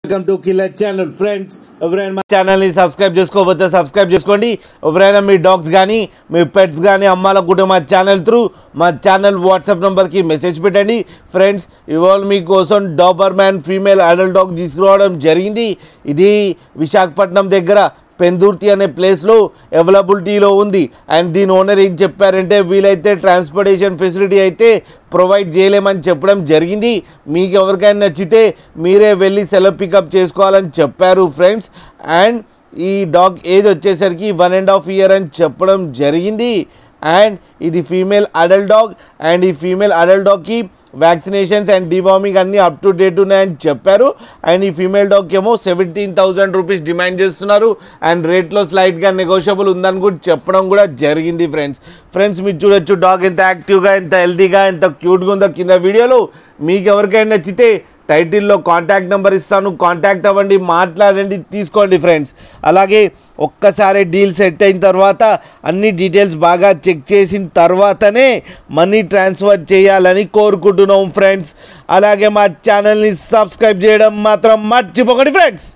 Welcome to killer channel friends. ఎవరైనా మా ఛానల్ని సబ్స్క్రైబ్ చేసుకోకపోతే సబ్స్క్రైబ్ చేసుకోండి. ఎవరైనా మీ డాగ్స్ కానీ మీ పెట్స్ కానీ అమ్మాలనుకుంటే మా ఛానల్ త్రూ మా ఛానల్ వాట్సాప్ నెంబర్కి మెసేజ్ పెట్టండి. ఫ్రెండ్స్, ఇవాళ మీకోసం డాబర్మ్యాన్ ఫీమేల్ అడల్ట్ డాగ్ తీసుకురావడం జరిగింది. ఇది విశాఖపట్నం దగ్గర పెందుర్తి అనే ప్లేస్లో అవైలబిలిటీలో ఉంది. అండ్ దీని ఓనర్ ఏం చెప్పారంటే వీలైతే ట్రాన్స్పోర్టేషన్ ఫెసిలిటీ అయితే ప్రొవైడ్ చేయలేమని చెప్పడం జరిగింది. మీకు ఎవరికైనా నచ్చితే మీరే వెళ్ళి సెలవు పికప్ చేసుకోవాలని చెప్పారు ఫ్రెండ్స్. అండ్ ఈ డాగ్ ఏజ్ వచ్చేసరికి 1.5 years అని చెప్పడం జరిగింది. అండ్ ఇది ఫీమేల్ అడల్ట్ డాగ్. అండ్ ఈ ఫీమేల్ అడల్ట్ డాగ్కి వ్యాక్సినేషన్స్ అండ్ డివార్మింగ్ అన్నీ అప్ టు డేట్ ఉన్నాయని చెప్పారు. అండ్ ఈ ఫీమేల్ డాగ్కి ఏమో 17,000 రూపీస్ డిమాండ్ చేస్తున్నారు. అండ్ రేట్లో స్లైట్గా నెగోషియబుల్ ఉందని కూడా చెప్పడం కూడా జరిగింది ఫ్రెండ్స్ మీరు చూడొచ్చు డాగ్ ఎంత యాక్టివ్గా, ఎంత హెల్తీగా, ఎంత క్యూట్గా ఉందో కింద వీడియోలో. మీకు ఎవరికైనా నచ్చితే టైటిల్లో కాంటాక్ట్ నెంబర్ ఇస్తాను, కాంటాక్ట్ అవ్వండి, మాట్లాడండి, తీసుకోండి ఫ్రెండ్స్. అలాగే ఒక్కసారి డీల్ సెట్ అయిన తర్వాత అన్ని డీటెయిల్స్ బాగా చెక్ చేసిన తర్వాతనే మనీ ట్రాన్స్ఫర్ చేయాలని కోరుకుంటున్నాం ఫ్రెండ్స్. అలాగే మా ఛానల్ని సబ్స్క్రైబ్ చేయడం మాత్రం మర్చిపోకండి ఫ్రెండ్స్.